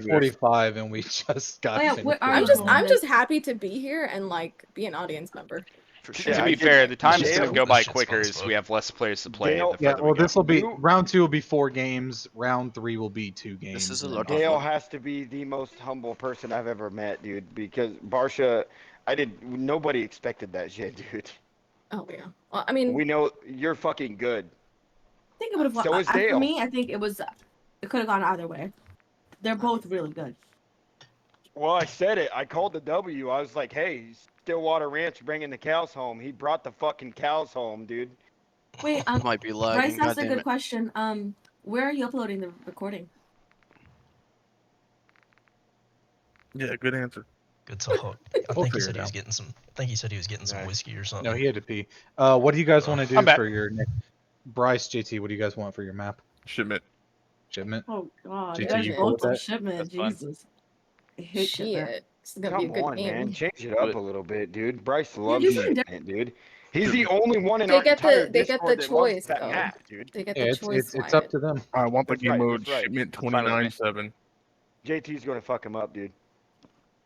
9:45 and we just got finished. I'm just happy to be here and like be an audience member. For sure. To be fair, the time is going to go by quicker as we have less players to play. Yeah, well, this will be round 2 will be 4 games. Round 3 will be 2 games. This is a lot. Dale has to be the most humble person I've ever met, dude. Because Barsha, nobody expected that shit, dude. Oh yeah. Well, I mean, we know you're fucking good. Think about it. So is Dale. For me, I think it could have gone either way. They're both really good. Well, I said it. I called the W. I was like, hey, Stillwater Ranch bringing the cows home. He brought the fucking cows home, dude. Wait, might be lagging. Bryce asked a good question. Where are you uploading the recording? Yeah, good answer. Good talk. I think he said he was getting some. I think he said he was getting some whiskey or something. No, he had to pee. What do you guys want to do for your next? Bryce, JT, what do you guys want for your map? Shipment. Shipment. Oh God, JT, you cool with that? Shipment. Jesus. Shit. This is gonna be a Come good on, game. man. Change it up a little bit, dude. Bryce loves you shipment, dude. He's the only one in our entire They get the Discord that choice, loves that though. map, dude. They get the choice. It's up to them. I want the That's game right, mode that's right. shipment That's fine with 29/7. JT's gonna fuck him up, dude.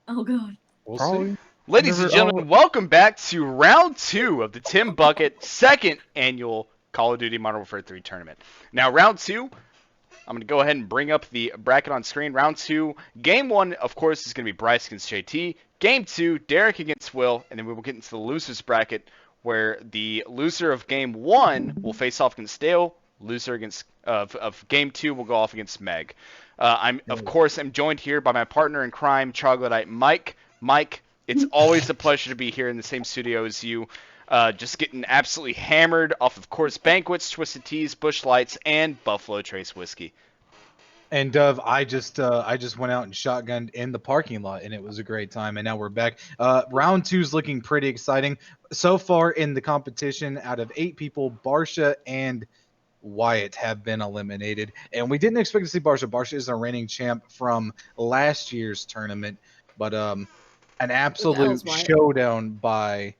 Oh God. We'll Probably. see. Ladies and gentlemen, welcome back to round 2 of the Timb Bucket second annual Call of Duty Modern Warfare 3 tournament. Now, round 2, I'm going to go ahead and bring up the bracket on screen. Round 2, game 1, of course, is going to be Bryce against JT. Game 2, Derek against Will, and then we will get into the losers bracket, where the loser of game 1 will face off against Dale. Loser against of game 2 will go off against Meg. I'm joined here by my partner in crime, Troglodyte Mike. Mike, it's always a pleasure to be here in the same studio as you. Just getting absolutely hammered off of Course Banquets, Twisted Teas, Bush Lights, and Buffalo Trace whiskey. And Dove, I just went out and shotgunned in the parking lot, and it was a great time. And now we're back. Round 2 is looking pretty exciting. So far in the competition, out of 8 people, Barsha and Wyatt have been eliminated. And we didn't expect to see Barsha. Barsha is a reigning champ from last year's tournament. But an absolute showdown by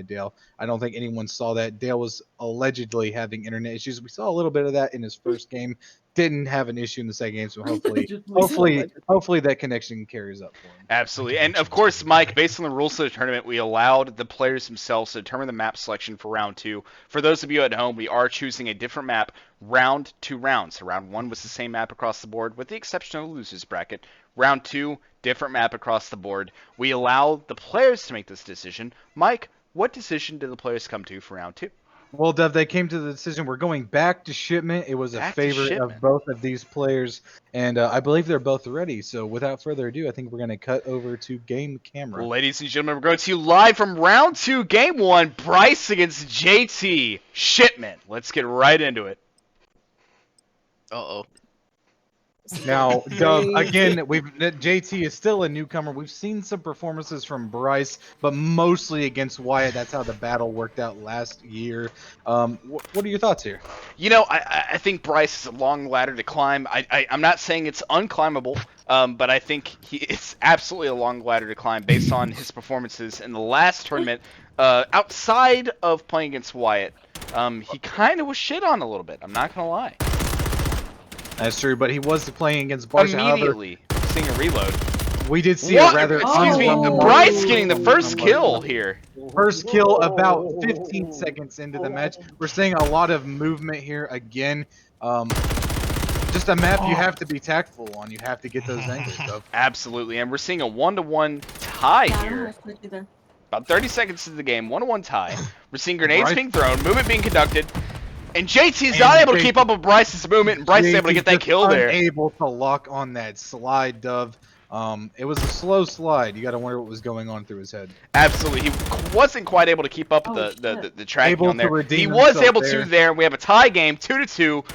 Dale. I don't think anyone saw that. Dale was allegedly having internet issues. We saw a little bit of that in his first game. Didn't have an issue in the second game, so hopefully that connection carries up for him. Absolutely. And of course, Mike, based on the rules of the tournament, we allowed the players themselves to determine the map selection for round 2. For those of you at home, we are choosing a different map round to round. So round 1 was the same map across the board, with the exception of the losers bracket. Round 2, different map across the board. We allow the players to make this decision. Mike, what decision did the players come to for round 2? Well, Dev, they came to the decision we're going back to shipment. It was a favorite of both of these players, and I believe they're both ready. So without further ado, I think we're going to cut over to game camera. Ladies and gentlemen, we're going to you live from round 2, game 1, Bryce against JT. Shipment. Let's get right into it. Uh-oh. Now, Dove, again, JT is still a newcomer. We've seen some performances from Bryce, but mostly against Wyatt. That's how the battle worked out last year. What are your thoughts here? You know, I think Bryce is a long ladder to climb. I'm not saying it's unclimbable, but I think it's absolutely a long ladder to climb based on his performances in the last tournament. Outside of playing against Wyatt, he kind of was shit on a little bit. I'm not going to lie. That's true, but he was playing against Barsha. Immediately seeing a reload. We did see a rather... Excuse me, Bryce getting the first kill here. First kill about 15 seconds into the match. We're seeing a lot of movement here again. Just a map you have to be tactful on. You have to get those angles up. Absolutely, and we're seeing a 1-to-1 tie here. About 30 seconds into the game, 1-to-1 tie. We're seeing grenades being thrown, movement being conducted. And JT's not able to keep up with Bryce's movement, and Bryce is able to get that kill there. Unable to lock on that slide, Dove. It was a slow slide. You got to wonder what was going on through his head. Absolutely, he wasn't quite able to keep up with the tracking on there. He was able to there. We have a tie game, 2-2,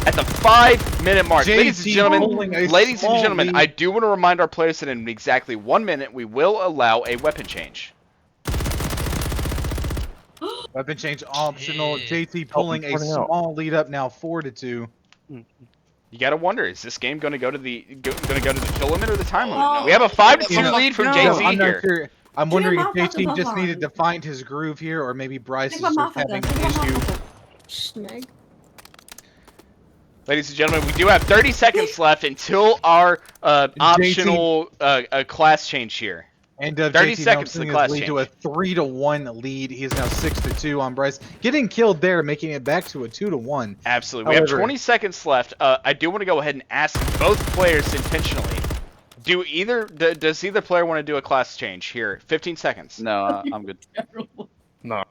at the 5-minute mark. Ladies and gentlemen, I do want to remind our players that in exactly 1 minute we will allow a weapon change. Weapon change optional. JT pulling a small lead up now, 4-2. You gotta wonder, is this game gonna go to the kill limit or the time limit? We have a 5-2 lead from JT here. Sure. I'm wondering if JT just needed to find his groove here, or maybe Bryce is just having an issue. Ladies and gentlemen, we do have 30 seconds left until our optional class change here. And 30 JT seconds to the class lead to a change. 3-1 lead. He is now 6-2 on Bryce. Getting killed there, making it back to a 2-1. Absolutely. We have 20 seconds left. I do want to go ahead and ask both players intentionally. Does either player want to do a class change here? 15 seconds. No, I'm good. No. All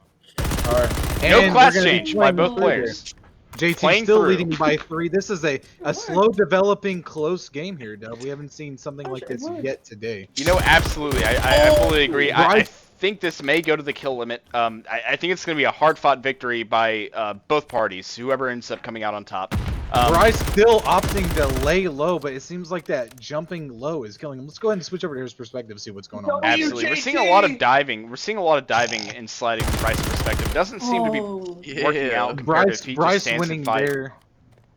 right. No class change by both players. JT Playing still through. leading by 3. This is a slow developing close game here, Dub. We haven't seen something like this yet today. You know, absolutely. I fully agree. I think this may go to the kill limit. I think it's going to be a hard-fought victory by both parties, whoever ends up coming out on top. Bryce still opting to lay low, but it seems like that jumping low is killing him. Let's go ahead and switch over to his perspective, see what's going on. Absolutely. We're seeing a lot of diving. We're seeing a lot of diving and sliding from Bryce's perspective. It doesn't seem to be working out compared to if he just stands and fights.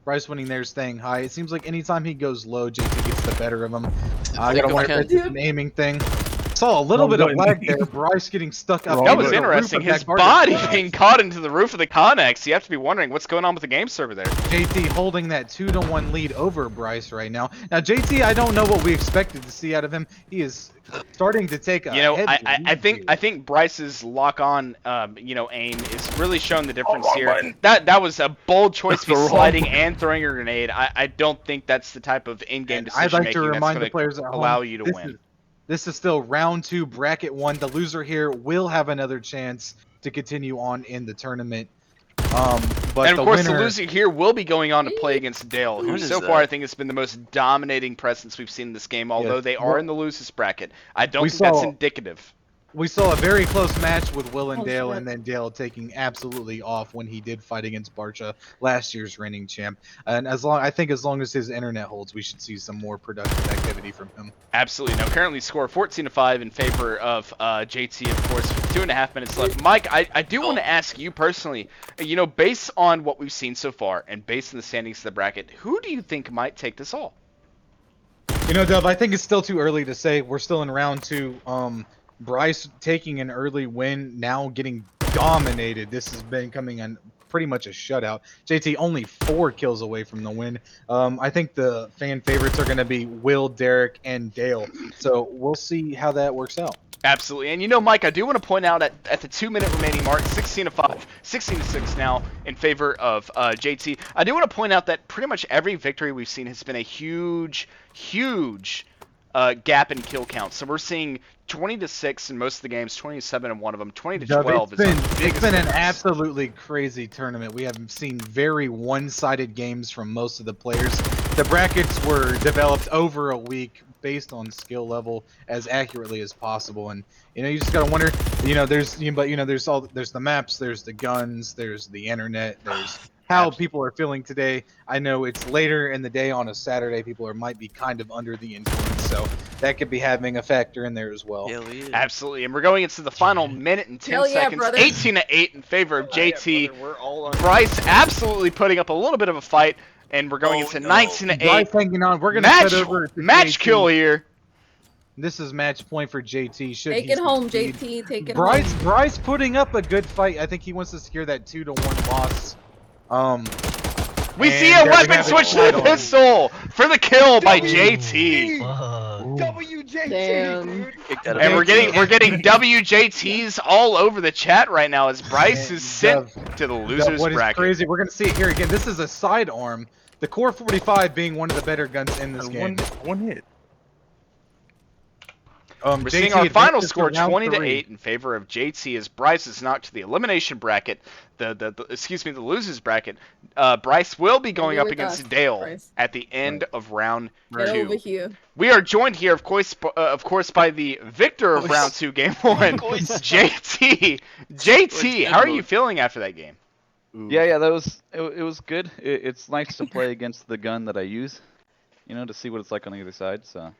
Bryce winning there, staying high. It seems like anytime he goes low, JT gets the better of him. I gotta wonder if it's an aiming thing. Saw a little bit of lag there. Bryce getting stuck up. That was interesting. His body being caught into the roof of the Connex. You have to be wondering what's going on with the game server there. JT holding that 2-1 lead over Bryce right now. Now JT, I don't know what we expected to see out of him. He is starting to take a I think Bryce's lock-on aim is really showing the difference here. That was a bold choice to be sliding and throwing a grenade. I don't think that's the type of in-game decision making that's going to allow you to win. This is still round 2, bracket 1. The loser here will have another chance to continue on in the tournament. But and of course, the loser here will be going on to play against Dale, who so far I think has been the most dominating presence we've seen in this game, although they are in the losers bracket. I don't think that's indicative. We saw a very close match with Will and Dale, and then Dale taking absolutely off when he did fight against Barcha, last year's reigning champ. And I think as long as his internet holds, we should see some more productive activity from him. Absolutely. Now, currently score 14-5 in favor of JT, of course, with 2.5 minutes left. Mike, I do want to ask you personally, based on what we've seen so far and based on the standings of the bracket, who do you think might take this all? Dub, I think it's still too early to say. We're still in round 2. Bryce taking an early win, now getting dominated. This has been coming on pretty much a shutout. JT only 4 kills away from the win. I think the fan favorites are going to be Will, Derek, and Dale. So we'll see how that works out. Absolutely. And Mike, I do want to point out at the 2-minute remaining mark, 16-5, 16-6 now in favor of JT. I do want to point out that pretty much every victory we've seen has been a huge gap in kill count. So we're seeing 20-6 in most of the games, 27 in one of them, 20-12 It's been an absolutely crazy tournament. We have seen very one-sided games from most of the players. The brackets were developed over a week based on skill level as accurately as possible, and you just gotta wonder. There's the maps, there's the guns, there's the internet, there's how people are feeling today. I know it's later in the day on a Saturday. People might be kind of under the influence, so that could be having a factor in there as well. Absolutely, and we're going into the final minute and 10 seconds. 18-8 in favor of JT. Bryce absolutely putting up a little bit of a fight, and we're going into 19-8. Bryce hanging on. We're gonna head over to match JT. Kill here. This is match point for JT. Take it home, JT. Take it home. Bryce putting up a good fight. I think he wants to secure that 2-1 loss. We see a weapon switch to the pistol for the kill by JT. WJT, dude. And we're getting WJTs all over the chat right now as Bryce is sent to the losers what bracket. What is crazy? We're gonna see it here again. This is a sidearm. The Core 45 being one of the better guns in this game. One hit. We're seeing our final score 20-8 in favor of JT as Bryce is knocked to the elimination bracket. The losers bracket. Bryce will be going up against Dale at the end of round 2. We are joined here, of course, by the victor of round 2, game 1, JT. JT, how are you feeling after that game? Yeah, that was it was good. It's nice to play against the gun that I use, to see what it's like on either side. So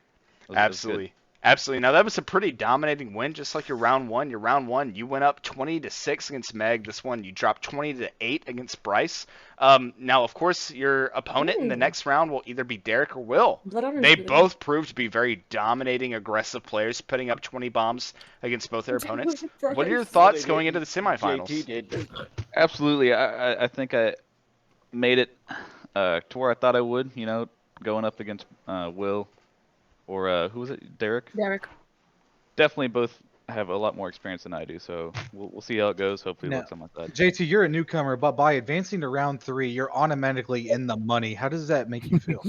absolutely. Absolutely. Now, that was a pretty dominating win, just like your round 1. Your round 1, you went up 20-6 against Meg. This one, you dropped 20-8 against Bryce. Now, of course, your opponent in the next round will either be Derek or Will. They both proved to be very dominating, aggressive players, putting up 20 bombs against both their opponents. What are your thoughts going into the semifinals? Absolutely. I think I made it to where I thought I would. You know, going up against Will or who was it? Derek. Derek. Definitely both have a lot more experience than I do, so we'll see how it goes. Hopefully, it Now, works on my side. JT, you're a newcomer, but by advancing to round 3, you're automatically in the money. How does that make you feel?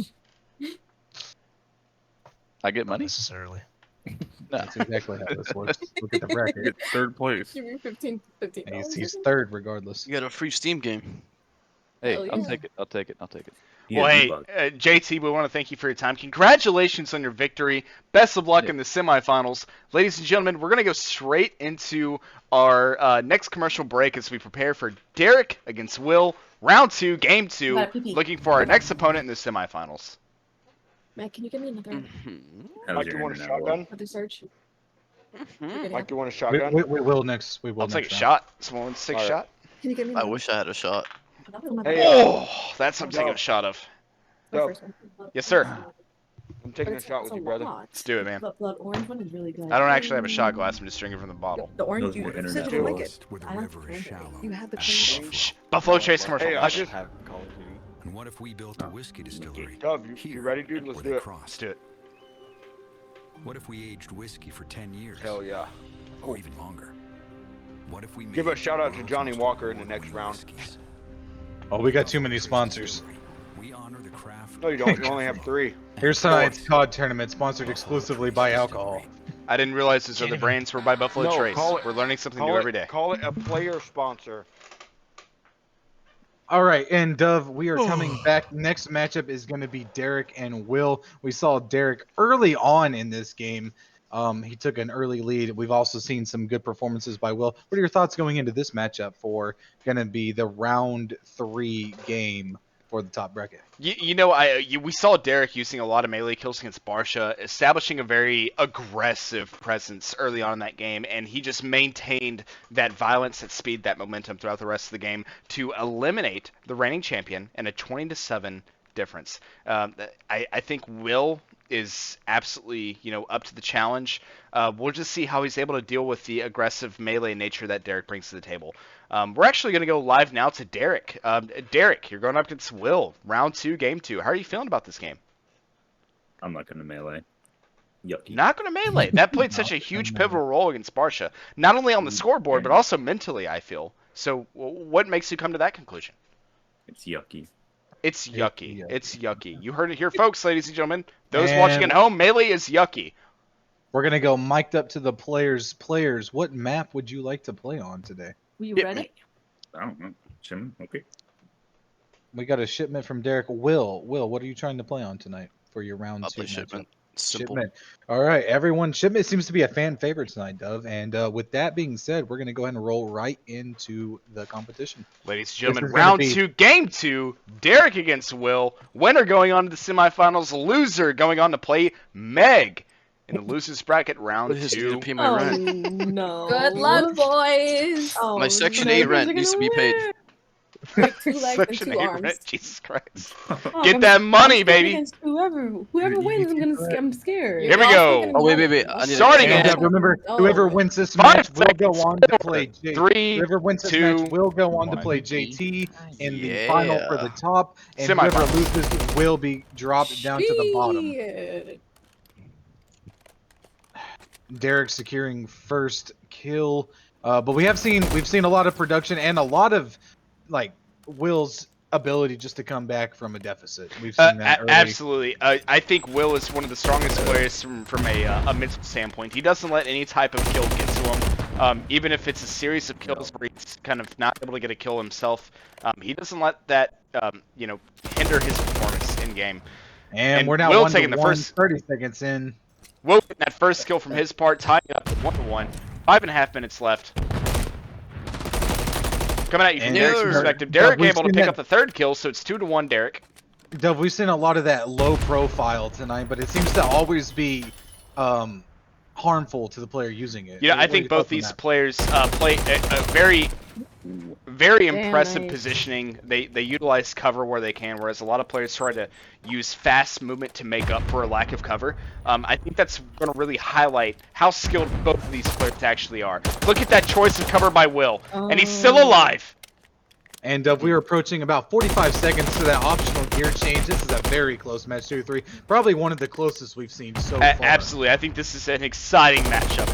I get Not money. necessarily. No. That's exactly how this works. Look at the bracket. Get third place. Give me $15. And he's third regardless. You got a free Steam game. Hey, Hell I'll yeah. take it. I'll take it. I'll take it. Well, hey, JT, we want to thank you for your time. Congratulations on your victory. Best of luck in the semifinals. Ladies and gentlemen, we're going to go straight into our next commercial break as we prepare for Derek against Will. Round 2, game 2. Gotta pee-pee. Looking for our next opponent in the semifinals. Matt, can you give me another Mike, you want a shotgun? other search? Mike, you want a shotgun? We will next. We will I'll take a next round. shot. Someone wants to take a Alright. shot? Can you give me I another? wish I had a shot. Hey, Oh, that's what I'm taking a shot of. The Go. first one. Yes, sir. I'm taking a It's- shot it's with you, a brother. lot. Let's do it, man. The blood orange one is really good. I don't actually have a shot glass. I'm just drinking from the bottle. The orange, Those you were said internet you didn't like it. lost where the I don't river is drink it. shallow. You had the Shh, clean shh. Buffalo Chase commercial. Hey, I Hush. just. And what if we built a whiskey distillery? Dove, you here ready, dude? where Let's they do it. cross? Let's do it. What if we aged whiskey for 10 years? Hell yeah. Or even longer? What if we Give made a shout out to world's Johnny most Walker in the award-winning next round. whiskeys? Oh, we got too many sponsors. We honor the craft. No, you don't. You only have 3. Here's tonight's COD tournament, sponsored exclusively by alcohol. I didn't realize those other brands were by Buffalo No, Trace. call it- We're learning something new Call every day. it a player sponsor. All right, and Dove, we are coming back. Next matchup is going to be Derek and Will. We saw Derek early on in this game. He took an early lead. We've also seen some good performances by Will. What are your thoughts going into this matchup for going to be the round 3 game for the top bracket? We saw Derek using a lot of melee kills against Barsha, establishing a very aggressive presence early on in that game, and he just maintained that violence, that speed, that momentum throughout the rest of the game to eliminate the reigning champion in a 20-7 difference. I think Will is absolutely, up to the challenge. We'll just see how he's able to deal with the aggressive melee nature that Derek brings to the table. We're actually going to go live now to Derek. Derek, you're going up against Will, round 2, game 2. How are you feeling about this game? I'm not going to melee. Yucky. Not going to melee. That played such a huge pivotal role against Barsha, not only on the scoreboard, but also mentally, I feel. So what makes you come to that conclusion? It's yucky. It's yucky. yucky. It's yucky. You heard it here, folks, ladies and gentlemen. Those And- watching at home, melee is yucky. We're going to go mic'd up to the players. Players, what map would you like to play on today? Were you Hit ready? me. I don't know. Shim, okay. We got a shipment from Derek. Will, what are you trying to play on tonight for your round I'll 2 play matchup? shipment. Simple. Shipment. All right, everyone. Shipment seems to be a fan favorite tonight, Dove. And with that being said, we're going to go ahead and roll right into the competition. Ladies and gentlemen, is gonna round be- 2, game 2. Derek against Will. Winner going on to the semifinals. Loser going on to play Meg in the losers bracket, round What is 2. gonna pay my rent? no. Good luck, boys. Oh, My Section no, 8 you guys rent are needs to gonna be paid. win. Break 2 legs and Section 2 8 arms. rent. Jesus Christ. Oh, Get I'm- that money, I'm baby. against Whoever wins, I'm scared. Here we You're go. also gonna Oh, wait, be- wait. I need Starting to And it. remember, Oh. whoever wins this 5 match will go seconds. on to play J. 3, Whoever wins this 2, match will go on to 1. play JT in the Yeah. final for the top, and whoever Semifinals. loses will be dropped down to the bottom. Shit. Derek securing first kill, but we've seen a lot of production and a lot of Will's ability just to come back from a deficit. We've seen that early. Absolutely. I think Will is one of the strongest players from a mental standpoint. He doesn't let any type of kill get to him. Even if it's a series of kills where he's kind of not able to get a kill himself, he doesn't let that hinder his performance in game. And we're now Will 1 taking to the 1, first- 30 seconds in. Will getting that first kill from his part, tying it up at 1-1. 5.5 minutes left. Coming at you from And Derek's Derek- perspective. Dove, Derek we've able to seen pick that- up the third kill, so it's 2-1 Derek. Dove, we've seen a lot of that low profile tonight, but it seems to always be harmful to the player using it. Yeah, What I are think your both thoughts on these that? players play a very Damn impressive nice. positioning. They utilize cover where they can, whereas a lot of players try to use fast movement to make up for a lack of cover. I think that's going to really highlight how skilled both of these players actually are. Look at that choice of cover by Will, and he's still alive. And we are approaching about 45 seconds to that optional gear change. This is a very close match, 2-3. Probably one of the closest we've seen so far. Absolutely. I think this is an exciting matchup.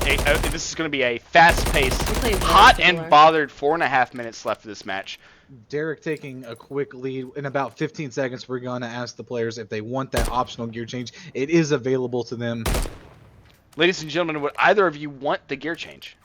This is going to be a fast-paced, played hot very and similar. bothered 4.5 minutes left for this match. Derek taking a quick lead. In about 15 seconds, we're going to ask the players if they want that optional gear change. It is available to them. Ladies and gentlemen, would either of you want the gear change?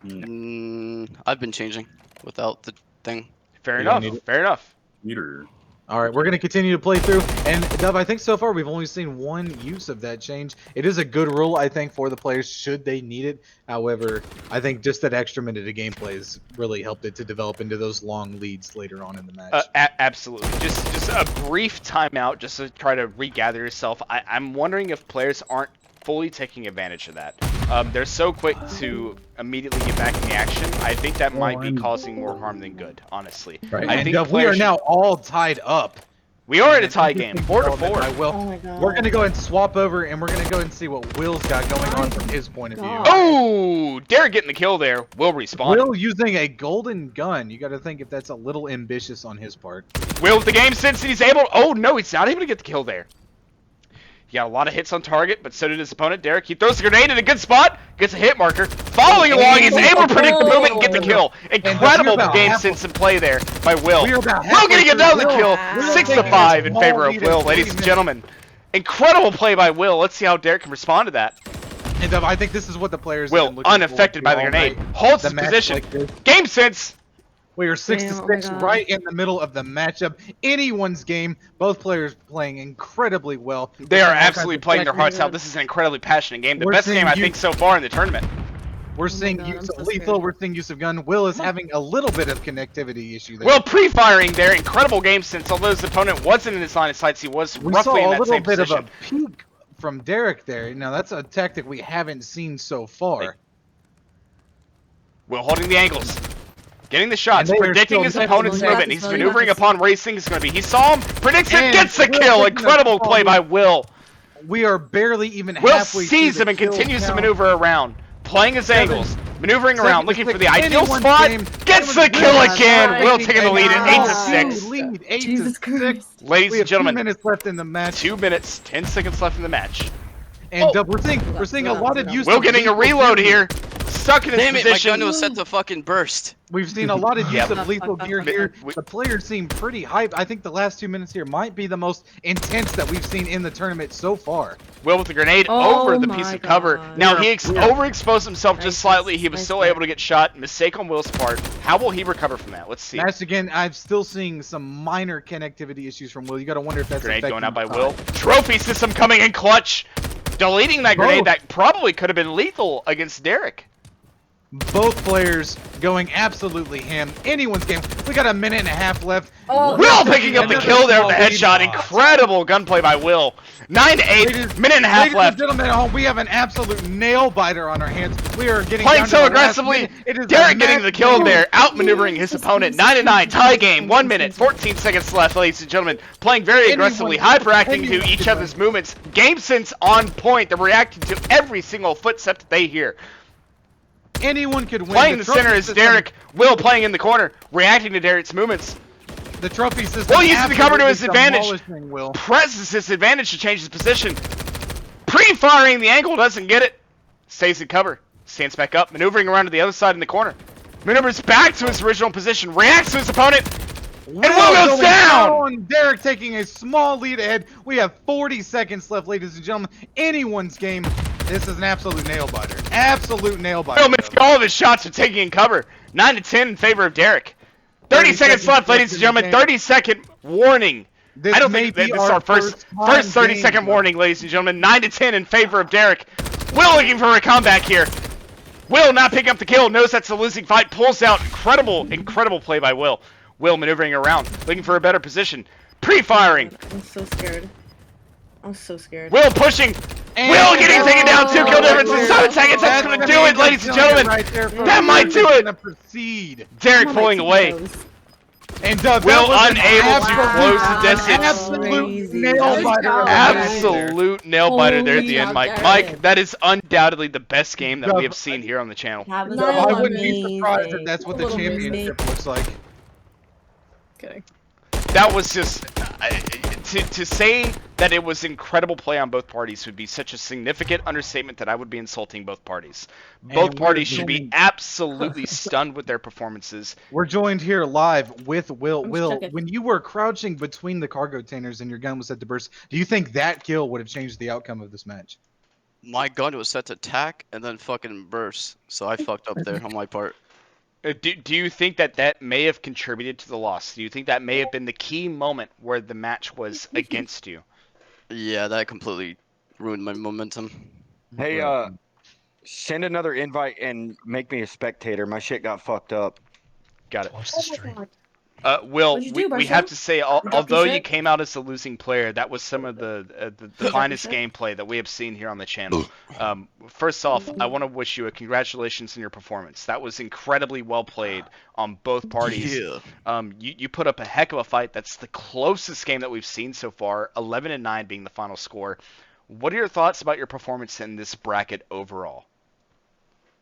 I've been changing without the thing. Fair You don't enough. need it? Fair enough. Meter. All right, we're going to continue to play through. And, Dub, I think so far we've only seen one use of that change. It is a good rule, I think, for the players should they need it. However, I think just that extra minute of gameplay has really helped it to develop into those long leads later on in the match. Absolutely. Just a brief timeout just to try to regather yourself. I'm wondering if players aren't fully taking advantage of that. They're so quick to immediately get back in the action. I think that might be causing more harm than good, honestly. Right. I And, think we are players now all tied up. We are at a tie game, 4-4. I will. Oh my god. We're going to go and swap over, and we're going to go and see what Will's got going on from his point of view. God. Oh, Derek getting the kill there. Will respawn. Will using a golden gun. You got to think if that's a little ambitious on his part. Will with the game sense, and he's able. Oh no, he's not able to get the kill there. He got a lot of hits on target, but so did his opponent, Derek. He throws the grenade in a good spot, gets a hit marker. Following along, he's able to predict the movement and get the kill. Incredible game sense and play there by Will. We are about Will getting another kill. Will 6-5 in taking a favor small of lead Will, at ladies 3 and minutes. gentlemen. Incredible play by Will. Let's see how Derek can respond to that. And I think this is what the players have Will, been looking unaffected by the forward to all grenade, night. holds The his match position. like this. Game sense. We are 6 Damn, to oh my 6, God. right in the middle of the matchup. Anyone's game. Both players playing incredibly well. They are All kinds absolutely of playing their hearts technical- out. This is an incredibly passionate game. The We're best game, seeing I you- think, so far in the tournament. We're seeing God, use I'm of so lethal. scared. We're seeing use of gun. Will is having a little bit of connectivity issue there. Will pre-firing there. Incredible game sense. Although his opponent wasn't in his line of sights, he was we roughly saw in a that little same bit position. of a peek from Derek there. Now that's a tactic we haven't seen so far. Will holding the angles. Getting the shots, And they are predicting still his definitely opponent's moving. movement. He's Got this, maneuvering got this. upon racing. It's going to be. He saw him, predicts it, And gets the Will kill. taking a Incredible small play lead. by Will. We are barely even Will halfway sees through him the and kill continues to count. maneuver around, playing his angles, maneuvering Seven around, to looking for six. the ideal Anyone's spot. game. Gets the Anyone's kill game. again. Will Taking taking the lead at a 8-6. lead, 8 Jesus to 6. Christ. Ladies We and have 2 gentlemen, minutes left in the match. 2 minutes, 10 seconds left in the match. And Oh. we're seeing a lot of use. Will of getting a lethal reload gear. here. Stuck in his Damn it, my position. gun was set to fucking burst. We've seen a lot of use Yep. of lethal gear here. We- The players seem pretty hyped. I think the last 2 minutes here might be the most intense that we've seen in the tournament so far. Will with the grenade Oh over the my piece of cover. God. Now We he are- overexposed himself just Nice, slightly. He was nice still play. able to get shot. Mistake on Will's part. How will he recover from that? Let's see. Match again, I'm still seeing some minor connectivity issues from Will. You got to wonder if that's Grenade going out by affecting Will. Trophy system coming in clutch. Deleting that grenade Both. that probably could have been lethal against Derek. Both players going absolutely ham. Anyone's game. We got a minute and a half left. Oh. Will picking up the Another kill there with the small headshot. lead. Incredible gunplay by Will. 9-8. Ladies- Minute and a half Ladies left. and gentlemen at home, we have an absolute nail biter on our hands. We are getting Playing down to so the last aggressively. minute. It is a Derek getting the match kill point. there, outmaneuvering his opponent. 9-9, tie game. 1 minute, 14 seconds left, ladies and gentlemen. Playing very aggressively, hyperacting to each other's movements. Game sense on point. They're reacting to every single footstep that they hear. Anyone could win. Playing the trophy center is system- Derek. Will playing in the corner, reacting to Derek's movements. The trophy system. Will uses the cover to his absolutely advantage. demolishing Will. Presses his advantage to change his position. Pre-firing the angle, doesn't get it. Stays in cover. Stands back up, maneuvering around to the other side in the corner. Maneuvers back to his original position. Reacts to his opponent. Will goes going down! Derek taking a small lead ahead. We have 40 seconds left, ladies and gentlemen. Anyone's game. This is an absolute nail biter. Absolute nail biter. Will missed all of his shots are taking in cover. 9-10 in favor of Derek. 30 seconds left, ladies and gentlemen. 30-second warning. This I don't may think be this is our first time 30-second game. warning, ladies and gentlemen. 9-10 in favor of Derek. Will looking for a comeback here. Will not picking up the kill. Knows that's a losing fight. Pulls out. Incredible play by Will. Will maneuvering around, looking for a better position. Pre-firing. I'm so scared. I'm so scared. Will pushing. And- Will getting taken down. 2 kill difference in 7 seconds. That's That's going to do it, ladies and gentlemen. Right there for That might do it. gonna proceed. Derek Oh, my pulling away. Tito's. And Will that was an unable to absolute- close the distance. Absolute Crazy. nail biter. Absolute nail biter there at the Holy end, Mike. God. Mike, that is undoubtedly the best game that we Dub, have seen here on the channel. That was No, I wouldn't be amazing. surprised if that's what the Little championship looks like. kidding. That was just to say that it was incredible play on both parties would be such a significant understatement that I would be insulting both parties. Both And parties we're should be joined- absolutely stunned with their performances. We're joined here live with Will. I'm Will, shook. when you were crouching between the cargo containers and your gun was set to burst, do you think that kill would have changed the outcome of this match? My gun was set to tack and then fucking burst, so I fucked up there on my part. Do you think that that may have contributed to the loss? Do you think that may have been the key moment where the match was against you? Yeah, that completely ruined my momentum. Hey, send another invite and make me a spectator. My shit got fucked up. Got it. Watch the stream. Will, What'd you do, we have Barstow? to say, dropped your although you shit? came out as the losing player, that was some of the your finest shit? gameplay that we have seen here on the channel. First off, I want to wish you a congratulations on your performance. That was incredibly well played on both parties. Yeah. You put up a heck of a fight. That's the closest game that we've seen so far, 11-9 being the final score. What are your thoughts about your performance in this bracket overall?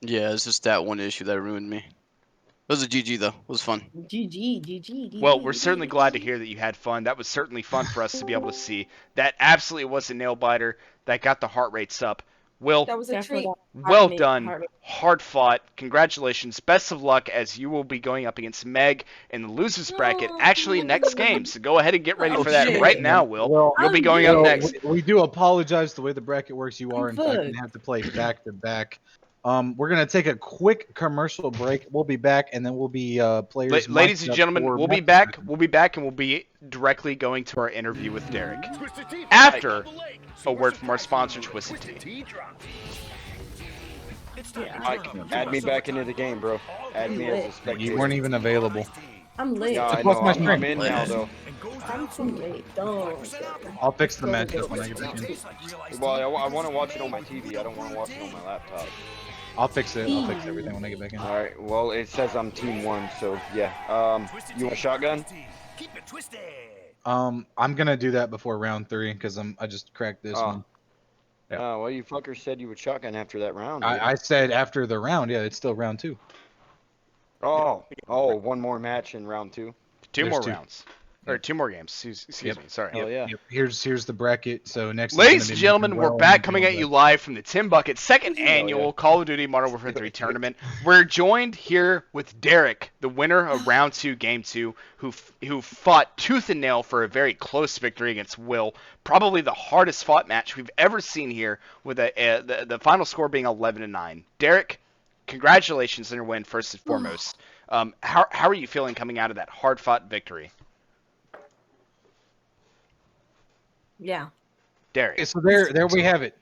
Yeah, it's just that one issue that ruined me. It was a GG though. It was fun. GG. Well, we're certainly glad to hear that you had fun. That was certainly fun for us to be able to see. That absolutely was a nail biter. That got the heart rates up. Will, That was a treat. well done. Hard fought. Congratulations. Best of luck as you will be going up against Meg in the losers bracket actually next game. So go ahead and get ready for that shit. right now, Will. Well, You'll be going up Well, next. we do apologize the way the bracket works. You are in fact Good. going to have to play back to back. We're gonna take a quick commercial break. We'll be back, and then we'll be players. Ladies mic'd and up gentlemen, for we'll be match back. discussion. We'll be back, and we'll be directly going to our interview with Derek. After a word from our sponsor, Twisted Tea. Mike, add me back into the game, bro. Add me as a spectator. You weren't even available. I'm late. Yeah, I Plus know. my I'm stream. in now, though. I'm too late. Don't. I'll fix the matchup when I get back in. Well, I want to watch it on my TV. I don't want to watch it on my laptop. I'll fix it. I'll fix everything when I get back in. All right. Well, it says I'm team 1, so yeah. You want a shotgun? I'm gonna do that before round 3 because I just cracked this Oh. one. Yeah. Well, you fuckers said you would shotgun after that round. dude. I said after the round. Yeah, it's still round 2. Oh, one more match in round 2. Two There's more two. rounds. Or 2 more games. Excuse me. Sorry. Hell yeah. Yep. Here's the bracket. So next. is Ladies gonna and be gentlemen, Manuel we're and back coming at Manuel. you live from the Timb Bucket second yeah. annual Call of Duty Modern Warfare 3 tournament. We're joined here with Derek, the winner of round 2, game 2, who fought tooth and nail for a very close victory against Will. Probably the hardest fought match we've ever seen here, with the final score being 11-9. Derek, congratulations on your win, first and foremost. How are you feeling coming out of that hard fought victory? Yeah. Derek, Okay, so there we have it.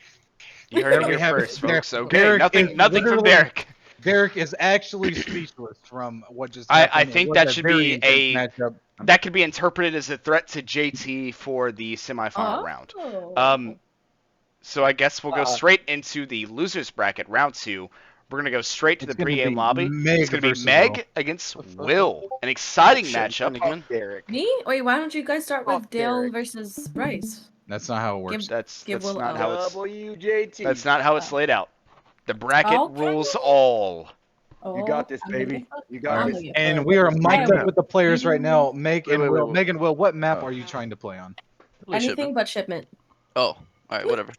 you heard it we here have it. first, folks. Okay, Derek nothing is from literally- Derek. Derek is actually speechless from what just I happened. It think was that a should very be intense matchup. That could be interpreted as a threat to JT for the semifinal round. So I guess we'll go straight into the losers bracket, round 2. We're gonna go straight to the It's gonna pregame be lobby. Meg It's gonna be versus Meg Will. against Will. An exciting matchup. Again. Derek. Me? Wait, why don't you guys start with Fuck Dale Derek. versus Bryce? That's not how it works. That's Give Will not a- how it's WJT. that's not how it's laid out. The bracket Okay. rules all. You got this, I'm gonna baby. get fucked. You I'm got gonna this. get And fucked. we are mic'd Yeah. up with the players right now. Meg Wait, and wait, Will. wait. Meg and Will, what map are you trying to play on? Really Anything shipment. but shipment. Oh, alright, whatever.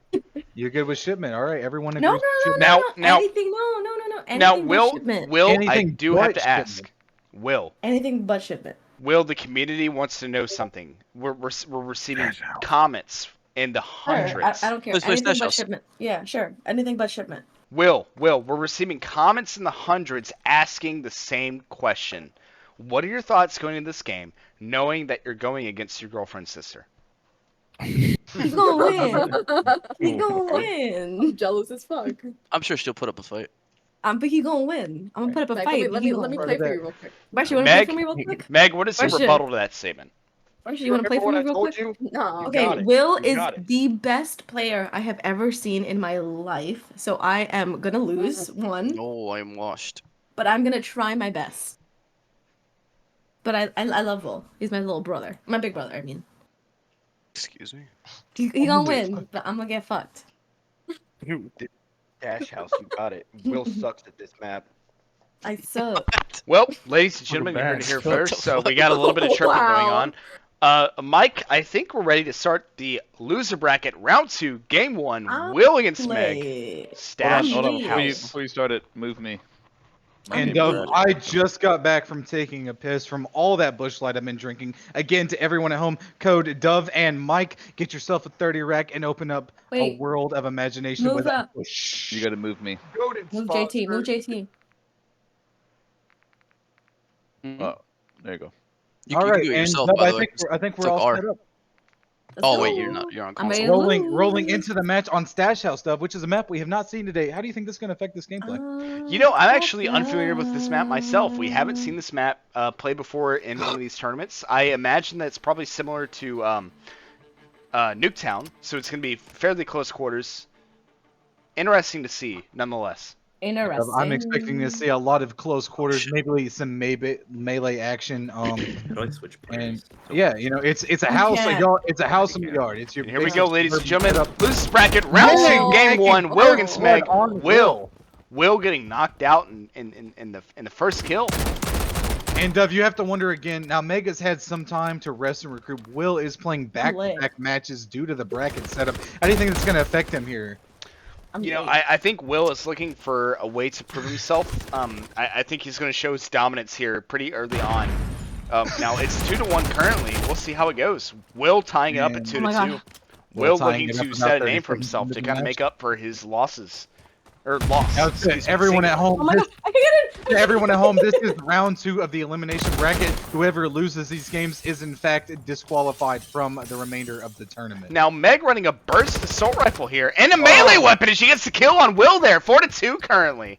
You're good with shipment. All right, everyone No, agrees. no, no, with no, shipment. no. Now- Anything, no. Anything Now, but Will, shipment. I Anything do have but to ask. shipment. Will, Anything but shipment. the community wants to know something. We're receiving comments in the Sure, hundreds. I don't care. Let's play Anything Stash but House. shipment. Yeah, sure. Anything but shipment. Will, we're receiving comments in the hundreds asking the same question. What are your thoughts going into this game, knowing that you're going against your girlfriend's sister? He's gonna win. He's gonna win. I'm jealous as fuck. I'm sure she'll put up a fight. But he gonna win. I'm gonna put up a Like, fight. let He me gonna play win. for you real quick. Bryce, you wanna play Meg, for me real quick? Meg, what is your Question. rebuttal to that statement? Bryce, you wanna play for Remember me what I real told quick? you? No. Okay, got it. Will You is got it. the best player I have ever seen in my life, so I am gonna lose one, No, I'm washed. but I'm gonna try my best. But I love Will. He's my little brother, my big brother. I mean, Excuse me. he gonna win, but I'm gonna get fucked. Dash House, you got it. Will sucks at this map. I suck. Well, ladies and gentlemen, you heard it here first. So we got a little bit of tripping going on. Mike, I think we're ready to start the loser bracket round 2, game 1. Will against Meg. Stash Hold on. house. Before you start it, move me. And I just got back from taking a piss from all that Busch Light I've been drinking. Again, to everyone at home, code Dove and Mike. Get yourself a 30 rack and open up a world of imagination. Move up. You gotta move me. Move JT. Move JT. Oh, there you go. All right, do it and yourself, Dub, by the way. I think we're Click all R. set up. Oh wait, you're not. You're on console. Rolling into the match on Stash House, Dub, which is a map we have not seen today. How do you think this is going to affect this gameplay? You know, I'm actually unfamiliar with this map myself. We haven't seen this map played before in one of these tournaments. I imagine that it's probably similar to Nuketown, so it's going to be fairly close quarters. Interesting to see, nonetheless. Interesting. I'm expecting to see a lot of close quarters, maybe some melee action. And yeah, you know, it's a house, it's a house in the yard. It's your. And here we go, ladies and gentlemen. Loose bracket round 2, game 1. Will against Meg. Will getting knocked out in the first kill. And Dove, you have to wonder again. Now, Meg has had some time to rest and recruit. Will is playing back-to-back matches due to the bracket setup. How do you think that's going to affect him here? You know, I think Will is looking for a way to prove himself. I think he's going to show his dominance here pretty early on. Now, it's 2-1 currently. We'll see how it goes. Will tying it up at 2-2. Will looking to set a name for himself to kind of make up for his losses. Or loss. Everyone at home. Oh my god, I can get it! Everyone at home, this is round 2 of the elimination bracket. Whoever loses these games is in fact disqualified from the remainder of the tournament. Now Meg running a burst assault rifle here and a melee weapon, and she gets the kill on Will there. 4-2 currently.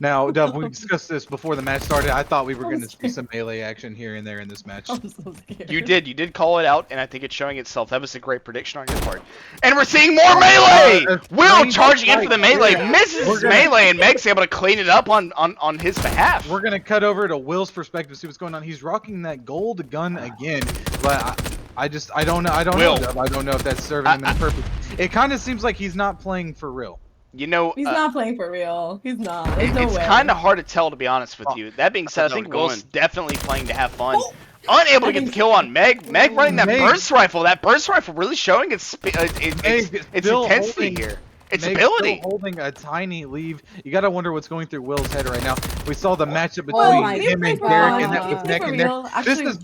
Now, Dove, we discussed this before the match started. I thought we were going to see some melee action here and there in this match. I'm so scared. You did call it out, and I think it's showing itself. That was a great prediction on your part. And we're seeing more melee! Will charging in for the melee, misses his melee, and Meg's able to clean it up on his behalf. We're going to cut over to Will's perspective, see what's going on. He's rocking that gold gun again, but I don't know. I don't know if that's serving him in purpose. It kind of seems like he's not playing for real. You know, he's not playing for real. He's not. There's no it's way. kind of hard to tell, to be honest with you. That being said, I think Will's definitely playing to have fun. Unable to get the kill on Meg. Meg running that burst rifle. That burst rifle really showing its intensity here. Its ability. Still holding a tiny lead. You gotta wonder what's going through Will's head right now. We saw the matchup between him and Derek, and that was neck and neck. This is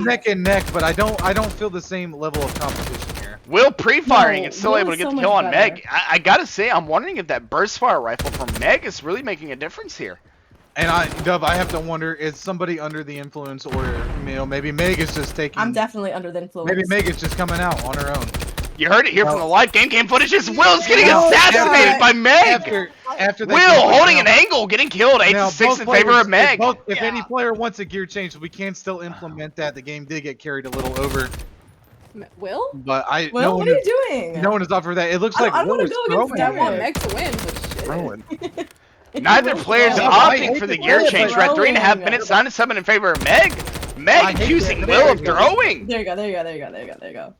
neck and neck, but I don't feel the same level of competition here. Will pre-firing and still able to get the kill on Meg. I gotta say, I'm wondering if that burst fire rifle from Meg is really making a difference here. And Dub, I have to wonder, is somebody under the influence, or maybe Meg is just taking... I'm definitely under the influence. Maybe Meg is just coming out on her own. You heard it here from the live game footage. Will's getting assassinated by Meg. After Will holding an angle, getting killed. 8-6 in favor of Meg. If any player wants a gear change, we can still implement that. The game did get carried a little over. Will? But Will, what are you doing? No one is up for that. It looks like Will is throwing. I want Meg to win, but shit. Neither player is opting for the gear change. We're at 3.5 minutes, 9-7 in favor of Meg. Meg accusing Will of throwing. There you go.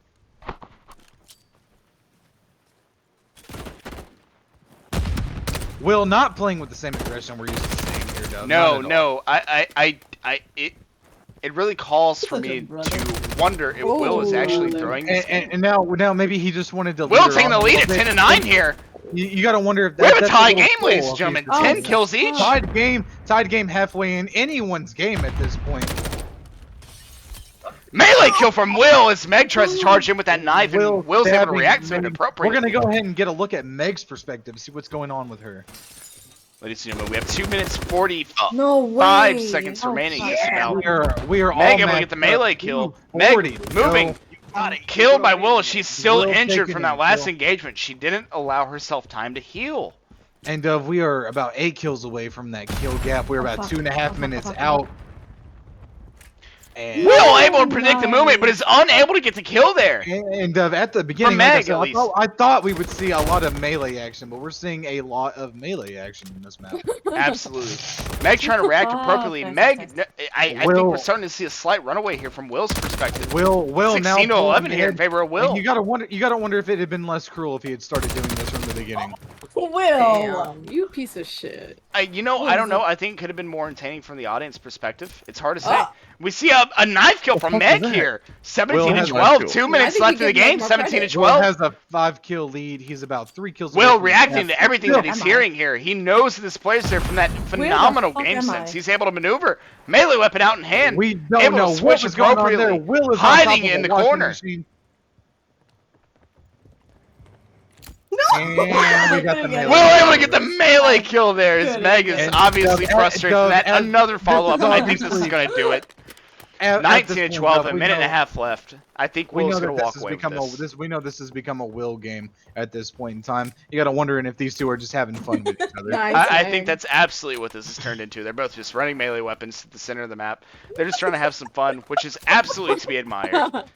Will not playing with the same aggression we're used to seeing here, Dub. No. It really calls for me to wonder if Will is actually throwing this game. And now maybe he just wanted to... Will taking the lead at 10-9 here. You gotta wonder if we have a tie game, ladies and gentlemen. 10 kills each. Tied game halfway in anyone's game at this point. Melee kill from Will as Meg tries to charge in with that knife, and Will's able to react to it appropriately. We're gonna go ahead and get a look at Meg's perspective, see what's going on with her. Ladies and gentlemen, we have 2 minutes 45 seconds remaining. We are Meg able to get the melee kill. Meg moving. Killed by Will. She's still injured from that last engagement. She didn't allow herself time to heal. And we are about 8 kills away from that kill gap. We're about 2.5 minutes out. And Will able to predict the movement, but is unable to get the kill there. And at the beginning, Meg, I thought we would see a lot of melee action, but we're seeing a lot of melee action in this map. Absolutely. Meg trying to react appropriately. Meg, I think we're starting to see a slight runaway here from Will's perspective. Will 16 now to 11 here in favor of Will. And you gotta wonder if it had been less cruel if he had started doing this from the beginning. Will. Damn, you piece of shit. You know, What I is don't know. it? I think it could have been more entertaining from the audience perspective. It's hard to say. Ah. We see a knife kill from fuck Meg was that? here. Will 17 to has- 12. kill. 2 Yeah, I minutes think left we in the give Meg game. more 17 to credit. Will 12. has a 5-kill lead. He's about 3 kills away Will from the reacting death. to everything that he's am I? hearing here. He knows that this player's there from that phenomenal fuck game am sense. I? He's able to maneuver. Melee weapon out in hand. We don't able know to switch what was going on there. appropriately. Will is hiding on top of in a the washing corner. machine. No! And we got the Will melee. Will able to get the melee kill there as Good Meg is again. obviously And frustrated from that. as- Another follow-up. this is I think this is obviously- going to do it. At 19 this to point, 12, Dub, a we minute and a know- half left. I think We Will's know going that to this walk has away with become this. we know this has become a Will game at this point in time. You got to wondering if these two are just having fun with each other. Nice. I Meg. think that's absolutely what this has turned into. They're both just running melee weapons to the center of the map. They're just trying to have some fun, which is absolutely to be admired.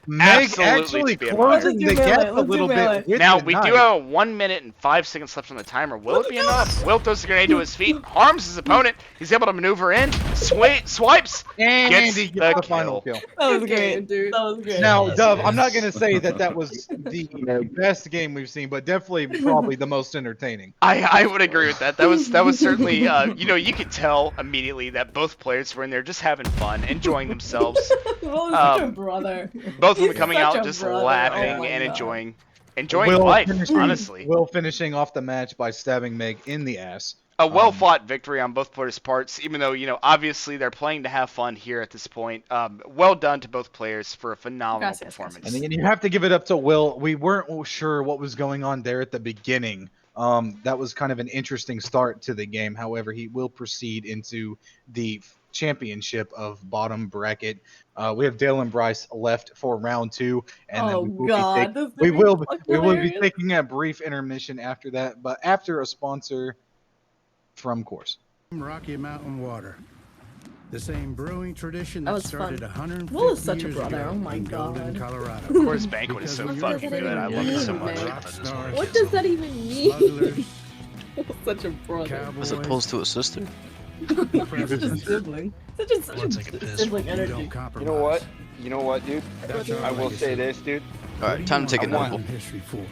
Meg Absolutely actually to be closing admired. the Let's do gap melee, a let's do little melee. bit. With Now, the we knife. do have 1 minute and 5 seconds left on the timer. Will it be enough? Will throws the grenade to his feet, harms his opponent. He's able to maneuver in, swipes, and gets he the gets the final kill. That was Good great. game, dude. That was great. Now, Yes, Dove, it I'm not is. going to say that was the best game we've seen, but definitely probably the most entertaining. I would agree with that. That was certainly you could tell immediately that both players were in there just having fun, enjoying themselves. Will is such a Um, brother. Both of them He's coming such out a just brother. laughing Oh my and God. enjoying Will life, finishing- honestly. Will finishing off the match by stabbing Meg in the ass. A well-fought victory on both players' parts, even though, obviously they're playing to have fun here at this point. Well done to both players for a phenomenal Gracias, performance. And then you have to give it up to Will. We weren't sure what was going on there at the beginning. That was kind of an interesting start to the game. However, he will proceed into the championship of bottom bracket. We have Dale and Bryce left for round 2, and then Oh we will God, be this is we gonna will be fucking we will be hilarious. taking a brief intermission after that, but after a sponsor from Course. Rocky Mountain water. The same brewing tradition That that was started fun. 150 Will is such a years brother, ago oh my in Golden, God. Colorado. Of course, Banquet is so Because fucking what does good. I love it so mean, much. man? I just wanna What kiss does him. that even mean? Smugglers, Such a brother. cowboys, As opposed to a sister. Such a sibling. Such a Wanna take a piss? sibling you energy. don't compromise. You know what? You know what, dude? That's our I will legacy. say this, dude. All right, time to take a I want- nibble. History for.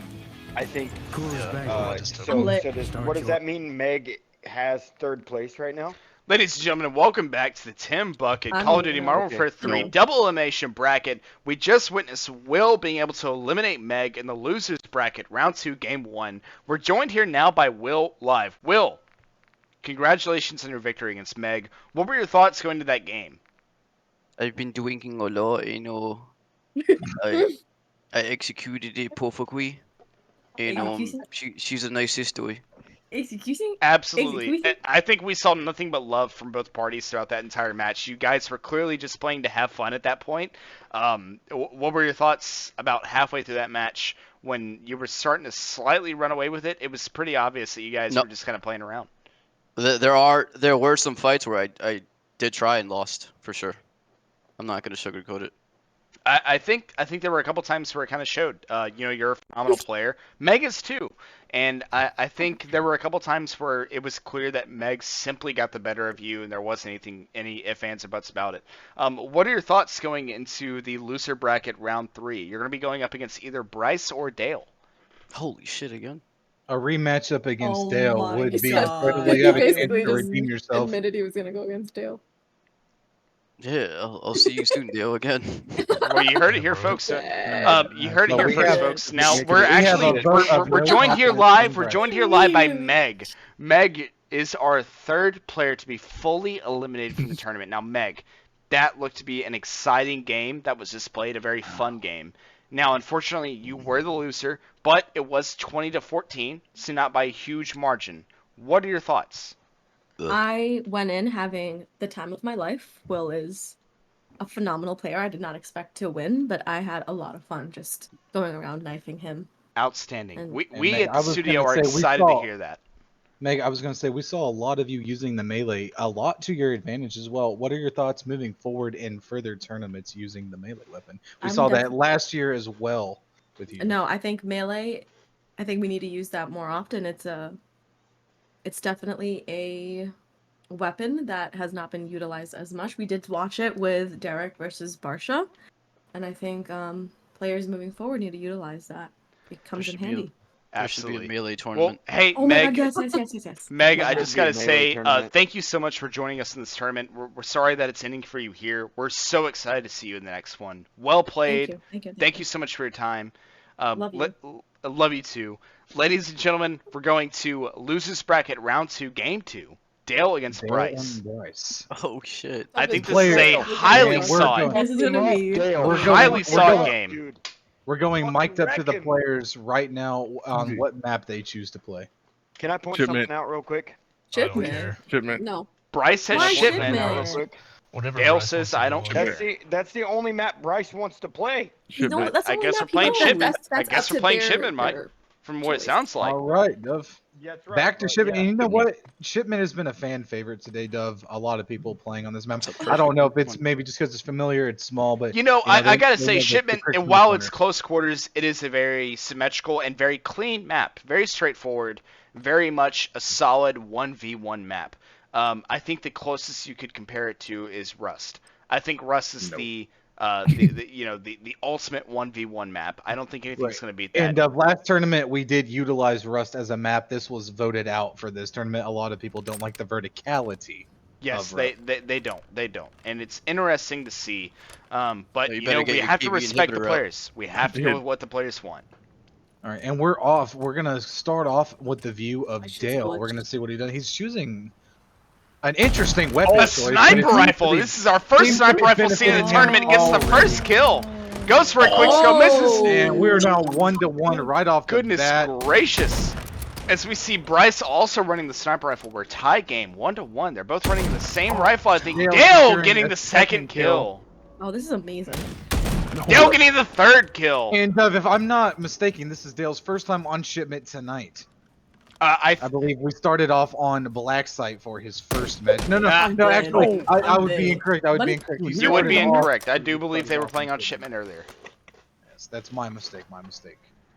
I think. Coors Yeah. Bank. I just took So, I'm lit. so does, Start what does your- that mean? Meg has 3rd place right now. Ladies and gentlemen, welcome back to the Timb Bucket I'm Call of Duty here. Modern Okay. Warfare 3 No. double elimination bracket. We just witnessed Will being able to eliminate Meg in the losers bracket, round 2, game 1. We're joined here now by Will live. Will, congratulations on your victory against Meg. What were your thoughts going to that game? I've been drinking a lot, I executed it perfectly. Execution? She's a nice sister. Execution? Absolutely. Execution? I think we saw nothing but love from both parties throughout that entire match. You guys were clearly just playing to have fun at that point. What were your thoughts about halfway through that match when you were starting to slightly run away with it? It was pretty obvious that you guys No. were just kind of playing around. There were some fights where I did try and lost for sure. I'm not gonna sugarcoat it. I think there were a couple times where it kind of showed. You're a phenomenal player. Meg is too. And I think there were a couple times where it was clear that Meg simply got the better of you, and there wasn't any ifs, ands, or buts about it. What are your thoughts going into the loser bracket round 3? You're going to be going up against either Bryce or Dale. Holy shit again. A rematch up against Oh Dale my would be God. incredibly He having basically to just redeem yourself. admitted he was gonna go against Dale. Yeah, I'll see you soon, Dale again. Well, you heard it here, folks. You heard it So here we first, have- folks. Now we we're have actually a vote of we're no joined here confidence live. in We're Bryce. joined here live by Meg. Meg is our 3rd player to be fully eliminated from the tournament. Now, Meg, that looked to be an exciting game that was displayed, a very fun game. Now, unfortunately, you were the loser, but it was 20-14, so not by a huge margin. What are your thoughts? I went in having the time of my life. Will is a phenomenal player. I did not expect to win, but I had a lot of fun just going around knifing him. Outstanding. And- We Meg, at I the was studio gonna are say, we excited saw- to hear that. Meg, I was going to say, we saw a lot of you using the melee, a lot to your advantage as well. What are your thoughts moving forward in further tournaments using the melee weapon? We I'm saw that definitely- last year as well with you. No, I think melee. I think we need to use that more often. It's definitely a weapon that has not been utilized as much. We did watch it with Derek versus Barsha, and I think players moving forward need to utilize that. It comes in should be a- handy. There should be Absolutely. a melee Well, tournament. hey, Oh my Meg. god, yes. Meg, There I should just be a gotta melee say, tournament. thank you so much for joining us in this tournament. We're sorry that it's ending for you here. We're so excited to see you in the next one. Well played. Thank you. So much for your time. Love you. Love you too. Ladies and gentlemen, we're going to Losers Bracket Round 2, Game 2. Dale against Bryce. And Bryce. Oh shit. I think this Player- is a highly Man, we're sought, going- This is gonna be Dale, We're highly going- sought we're game. Dude, We're going Fucking mic'd up to the wrecking. players right now on what map they choose to play. can I point Shipment. something out real quick? I don't Shipment. care. Shipment. No. Bryce says Why Shipment. Out real Shipment? quick. Whatever. Dale Bryce says, wants to "I do, don't I'll care." do. That's the only map Bryce wants to play. Shipment. that's I only guess map we're he playing knows. Shipment. That's I up guess we're to playing their- Shipment, Mike. their From what it choice. sounds like. All right, Dove. Yeah, that's right. Back to but Shipment. yeah. And you know what? Shipment has been a fan favorite today, Dove. A lot of people playing on this map. I don't know if it's maybe just because it's familiar, it's small, but You know, they- I gotta they say, love the Shipment, Christmas and while winter. it's close quarters, it is a very symmetrical and very clean map. Very straightforward. Very much a solid 1v1 map. I think the closest you could compare it to is Rust. I think Rust is the ultimate 1v1 map. I don't think anything's Right. going to beat that. And last tournament, we did utilize Rust as a map. This was voted out for this tournament. A lot of people don't like the verticality. Yes, of they don't, and it's interesting to see. But You you better know, get we your have to PB respect the inhibitor up. players. We have to go Dude. with what the players want. All right, and we're off. We're gonna start off with the view of I should Dale. switch. We're gonna see what he does. He's choosing an interesting weapon A choice. but it sniper seems to rifle. be- This is our first seems to sniper be rifle seen in the benefiting tournament. him Gets the already. first kill. Goes for a quick scope, misses. And we're now 1-1 right off the Goodness bat. gracious. As we see Bryce also running the sniper rifle. We're tie game, 1-1. They're both running the same rifle. I think Dale Dale securing getting a the second second kill. Oh, this is amazing. Dale getting the third kill. And Dove, if I'm not mistaken, this is Dale's first time on Shipment tonight. I believe we started off on Black Site for his first match. No, I'm actually, dead. I I'm would be dead. incorrect. I would What? be incorrect. He You would be started off- incorrect. I do believe they were off playing on Shipment. Shipment earlier. Yes, that's my mistake.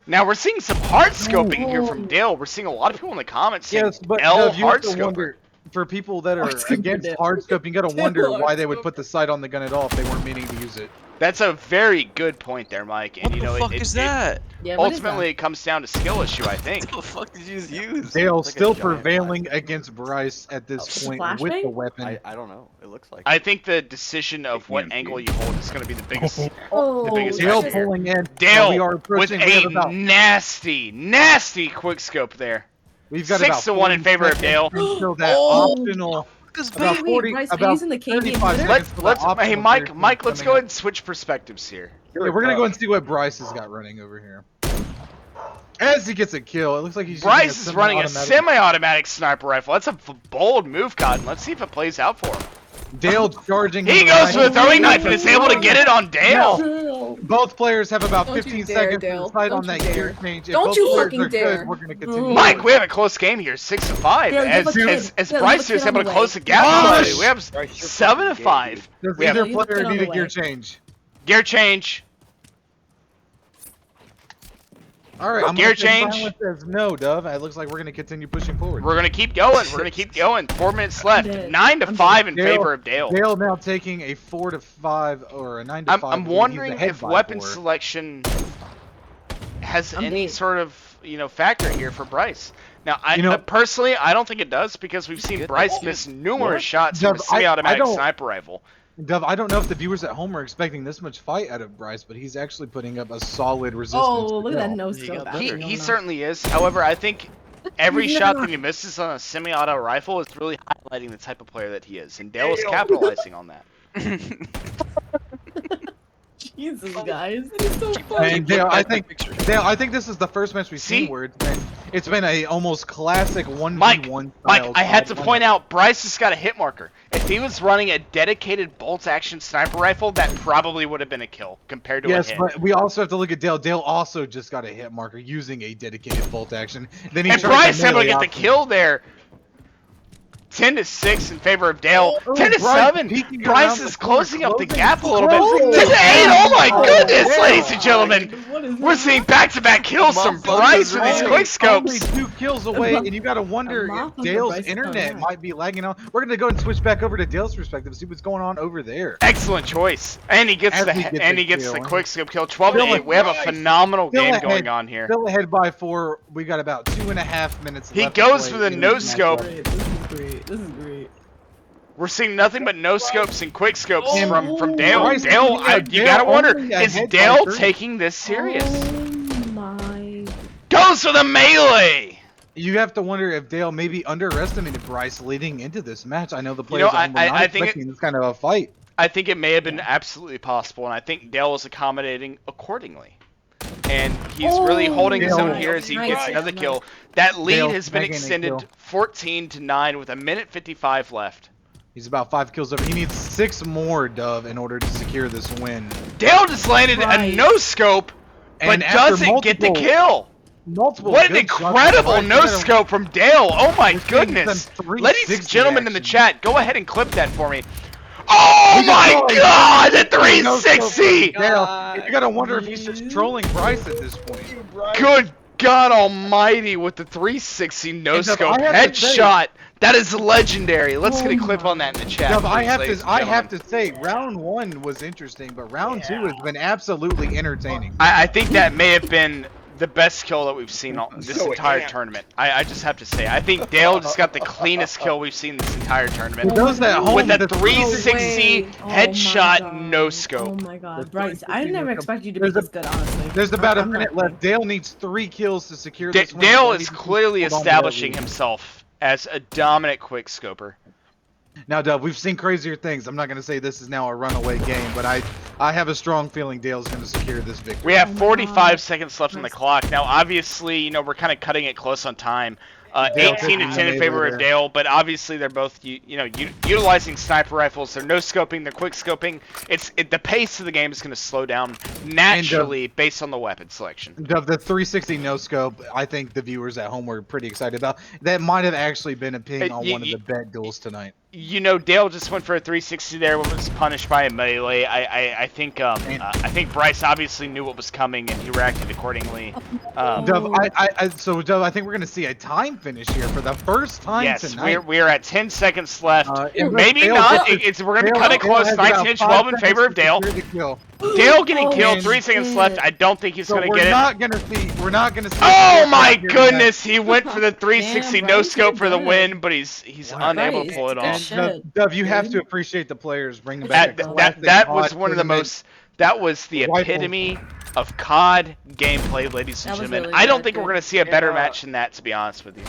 Now we're seeing some hard scoping here from Dale. We're seeing a lot of people in the comments saying Yes, but L Dove, you have hard to scoper. wonder, for people that are Hard scoper, against Dale. hard scoping, you gotta Dale, wonder hard why they would scoper. put the sight on the gun at all if they weren't meaning to use it. That's a very good point there, Mike. And What you know, the fuck is that? Yeah, what is ultimately it comes down to skill issue, I think. What the fuck did you use? Dale like a still giant prevailing against Bryce at this point with the flashbang? weapon. I don't know. It looks like. I think the decision of what EMP. angle you hold is going to be the biggest. Oh, The biggest Dale factor here. pulling in. Dale we are with approaching. We have a about, nasty quick scope there. we've got 6-1 in about favor of 40 Dale. seconds until that Oh. optional. This About Wait, 40, Bryce, are you about using the Canadian 35 hitter? seconds. Let's for the hey optional Mike, version let's coming go ahead up. and switch perspectives here. Yeah, we're gonna go and see what Bryce has got running over here. As he gets a kill, it looks like he's Bryce using is running a semi-automatic. semi-automatic sniper rifle. That's a bold move, Cotton. Let's see if it plays out for him. Dale charging. He him goes for a right. throwing knife and is able to get it on Dale. Dale. Both players have about Don't you 15 dare, seconds Dale. to decide Don't on that you dare. gear change. If Don't both you players fucking are good, dare. we're gonna continue. Mike, we have a close game here, 6-5. Dale, you have As a kid. as Dale, you Bryce have a is kid able on to the close way. the gap. Gosh! We have Bryce, you're 7-5. Does We have either You have a player kid on need a the gear way. change? gear change. All right, I'm Gear gonna say change. silence says no, Dove. It looks like we're gonna continue pushing forward. We're gonna keep going. We're gonna keep going. 4 minutes left. dead. 9-5 in Dale- favor of Dale. Dale now taking a 4-5 or a 9-5. I'm lead. wondering He's ahead if by weapon 4. selection has I'm any dead. sort of factor here for Bryce. Now, You know- personally, I don't think it does because we've seen Good. Bryce Oh, miss numerous what? shots Dove, from a semi-automatic I don't- sniper rifle. Dove, I don't know if the viewers at home are expecting this much fight out of Bryce, but he's actually putting up a solid resistance. Oh, to look at that Dale. no He scope. got better. He certainly is. However, I think every He's shot never- that he misses on a semi-auto rifle is really highlighting the type of player that he is, and Dale is capitalizing on that. Jesus, guys. It's so funny. And Dale, I think Picture. Dale, I think this is the first match we've See? seen where it's been a almost classic 1v1 Mike, style I had to fight. point out Bryce has got a hit marker. If he was running a dedicated bolt-action sniper rifle, that probably would have been a kill compared to Yes, a hit. but we also have to look at Dale. Dale also just got a hit marker using a dedicated bolt action. Then he And tried Bryce able to melee get the option. kill there. 10-6 in favor of Dale. Oh, 10-7. peeking Bryce around is the corner, closing up the closing- gap a little bit. closing 10-8. the Oh my gap. goodness, Oh, ladies and gentlemen. What is We're seeing back-to-back kills from Muffled Bryce with these Only- quick Only scopes. 2 kills away, and you gotta wonder moth if on the Dale's Bryce internet phone, might be lagging out. We're gonna go and switch back over to Dale's perspective, see what's going on over there. Excellent choice. And he gets As the he gets and the he gets kill. the quick scope kill. 12-8. We have a phenomenal Still game ahead. going on here. Still ahead by 4. We got about 2.5 minutes He left. to goes play for the in no this scope. matchup. This is great. This is great. We're seeing nothing but no scopes and quick scopes Oh, from Dale. Bryce, Dale, yeah, you Dale gotta wonder, only is ahead by Dale 3. taking this serious? Oh my. Goes for the melee. You have to wonder if Dale maybe underestimated Bryce leading into this match. I know the You players know, at home were not I think expecting this kind of a fight. I think it may have been absolutely possible, and I think Dale was accommodating accordingly. And he's really holding his own here as he gets another kill. That lead Dale has been making a extended kill. 14-9 with 1:55 left. He's about 5 kills over. He needs 6 more, Dove, in order to secure this win. Dale just landed a Right. no scope, but And after doesn't get the multiple- kill. Multiple What an good shots from incredible Bryce. no You gotta- scope from Dale. Oh my We're seeing goodness. some Ladies and 360 gentlemen in the action. chat, go ahead and clip that for me. Oh He just my got, like, god, the no scope 360! from Dale. You gotta wonder if he's just trolling Bryce at this point. Good God Almighty with the 360 no And Dove, scope I have to say- headshot. That is legendary. Let's Oh get a clip my. on that in the chat. Dove, I please, have ladies to and gentlemen. say, round 1 was interesting, but round 2 has been absolutely entertaining. I think that may have been the best kill that we've seen all, this So entire amped. tournament. I just have to say, I think Dale just got the cleanest kill we've seen this entire tournament. For those at home, With a the 360 way. Oh my headshot God. no scope. Oh my god, Bryce! I never expected you to be There's a- this good, honestly. There's about a I'm not minute left. Dale needs 3 kills to secure this win. Dale He is needs to clearly hold on to that establishing lead. himself as a dominant quick scoper. Now, Dove, we've seen crazier things. I'm not going to say this is now a runaway game, but I have a strong feeling Dale's going to secure this victory. We have Oh my 45 God. seconds left on the Nice. clock. Now, obviously, you know, we're kind of cutting it close on time. Dale 18 to taking 10 in the favor melee of there. Dale, but obviously they're both, utilizing sniper rifles. They're no scoping, they're quick scoping. The pace of the game is going to slow down naturally based on the weapon selection. Dove, the 360 no scope, I think the viewers at home were pretty excited about. That might have actually been a ping on one of the bet duels tonight. You know, Dale just went for a 360 there, but was punished by a melee. I think Bryce obviously knew what was coming and he reacted accordingly. Dove, Dove, I think we're going to see a time finish here for the first time Yes, tonight. we are at 10 seconds left. Unless Maybe Dale not. gets We're going to Dale- cut it Dale close. has about 19 to 5 12 in seconds favor of to Dale. secure the kill. Dale getting Oh, killed. 3 seconds shit. left. I don't think he's So going to we're get it. not gonna see. We're not gonna see. Oh Dale my here tonight. goodness! He went for the 360 Damn, no Bryce, scope you're for the good. win, but he's unable to Bryce, pull it good off. shit. Dove, you have dude. to appreciate the players bringing back That the that classic that was COD one of the tournament. most. That was the Rifle. epitome of COD gameplay, ladies and That was gentlemen. really I don't good, think we're dude. going to see a better Yeah. match than that, to be honest with you.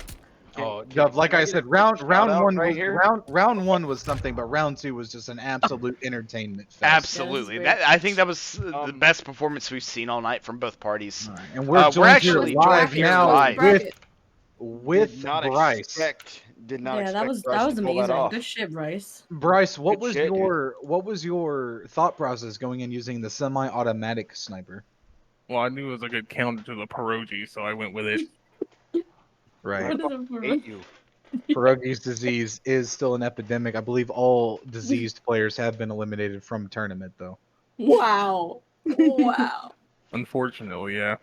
Oh, Dove, like I said, round shout-out one right was here? round one was something, but round 2 was just an absolute entertainment fest. Absolutely. great. I think that was the Um, best performance we've seen all night from both parties. All right, and we're We're joined actually here live joined here now live. with Did not Bryce. Did not Yeah, expect that was Bryce to pull amazing. off. Good shit, Bryce. Bryce, what Good was shit, what was your thought process going in using the semi-automatic sniper? Well, I knew it was a good counter to the pierogi, so I went with it. Right. Hate you. Pierogi's disease is still an epidemic. I believe all diseased players have been eliminated from tournament, though. Wow. Wow. Unfortunately, yeah.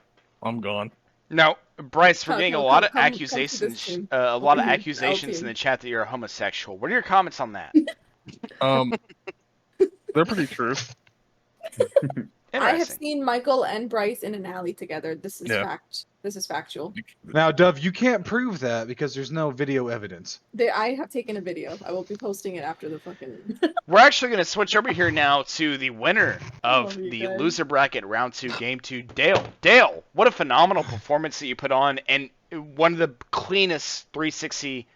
I'm gone. Now, Bryce, we're Come- getting a come- lot of come- come to this accusations, team. a lot of Mhm, accusations in team. the chat that you're a homosexual. What are your comments on that? They're pretty true. I have Interesting. seen Michael and Bryce in an alley together. This is Yeah. fact. This is factual. Now, Dove, you can't prove that because there's no video evidence. I have taken a video. I will be posting it after the fucking. We're actually going to switch over here now to the winner of Love you the guys. loser bracket round 2, game 2, Dale. Dale, what a phenomenal performance that you put on, and one of the cleanest 360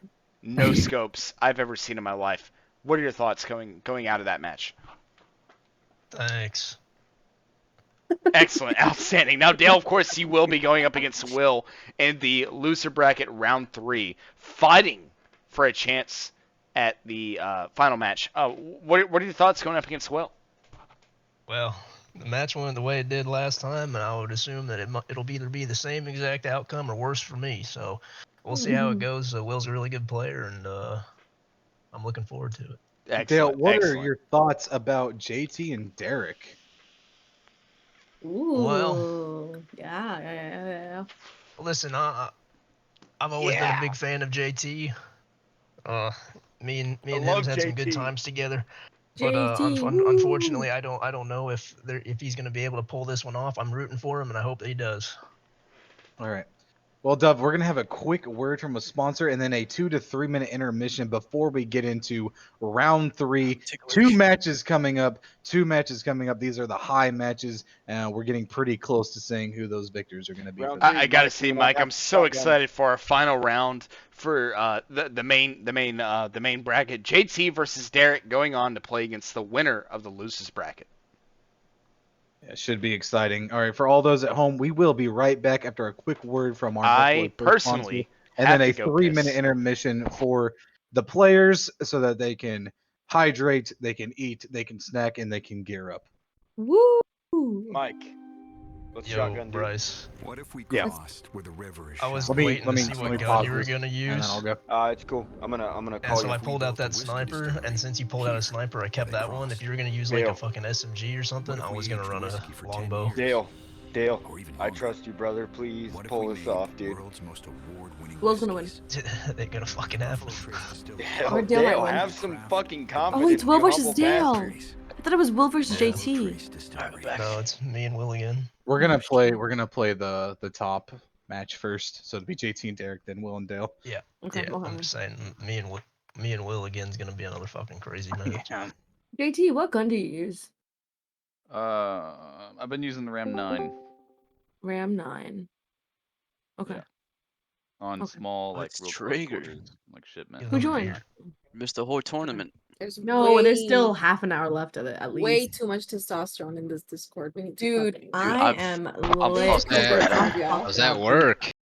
no scopes I've ever seen in my life. What are your thoughts going out of that match? Thanks. Excellent, outstanding. Now, Dale, of course, you will be going up against Will in the loser bracket round 3, fighting for a chance at the final match. What are your thoughts going up against Will? Well, the match went the way it did last time, and I would assume that it'll either be the same exact outcome or worse for me. So we'll see how it goes. Will's a really good player, and I'm looking forward to it. Excellent. Dale, what excellent. are your thoughts about JT and Derek? Ooh. Yeah. Listen, I've always been a big fan of JT. Me and him's had some good times together. But JT, unfortunately, I don't know if he's gonna be able to pull this one off. I'm rooting for him, and I hope that he does. All right. Well, Dove, we're going to have a quick word from a sponsor and then a 2 to 3 minute intermission before we get into round 3. Two matches coming up. These are the high matches. We're getting pretty close to saying who those victors are going to be. Round For three. I gotta Mike, say, and then Mike, I'll I'm have so shotgun. excited for our final round for the main bracket. JT versus Derek going on to play against the winner of the losers bracket. It should be exciting. All right, for all those at home, we will be right back after a quick word from our I Netflix personally sponsor, and have then a to go 3-minute piss. intermission for the players so that they can hydrate, they can eat, they can snack, and they can gear up. woo! Mike, let's Yo, shotgun, dude. Bryce. What if we Yeah. crossed where the river is I was shallow? waiting to see what gun pause you were this, gonna and then use. I'll go. It's cool. I'm gonna And call so you. I pulled out that sniper, and since you pulled out a sniper, I kept that one. If you were gonna use like Dale. a fucking SMG or something, I was gonna run a longbow. Dale, Or even I longer. trust you, brother. Please What if pull we this made off, the dude. world's most award-winning Will's gonna win. whiskeys? They're gonna fucking happen. Buffalo Trace Distillery. Or Dale might Dale, win. have some fucking Oh, confidence. it's Will you versus humble Dale. bastard. I thought it was Will versus Yeah. JT. Trace Distillery. No, it's me and Will again. We're gonna play the top match first, so it'll be JT and Derek, then Will and Dale. Yeah. Okay, Yeah, well, I'm just saying, me and Will again is gonna be another fucking crazy match. Yeah. JT, what gun do you use? I've been using the Ram 9 Ram 9. Okay. Yeah. on Okay. small, like What's real close Traeger? quarters, like shipment. Give Who them a joined? beer. Missed the whole tournament. There's No, there's way- still half an hour left of it at way least. too much testosterone in this Discord. We need to Dude, fucking- I I'm- am I'm lit. fucking- Yeah. I was at work.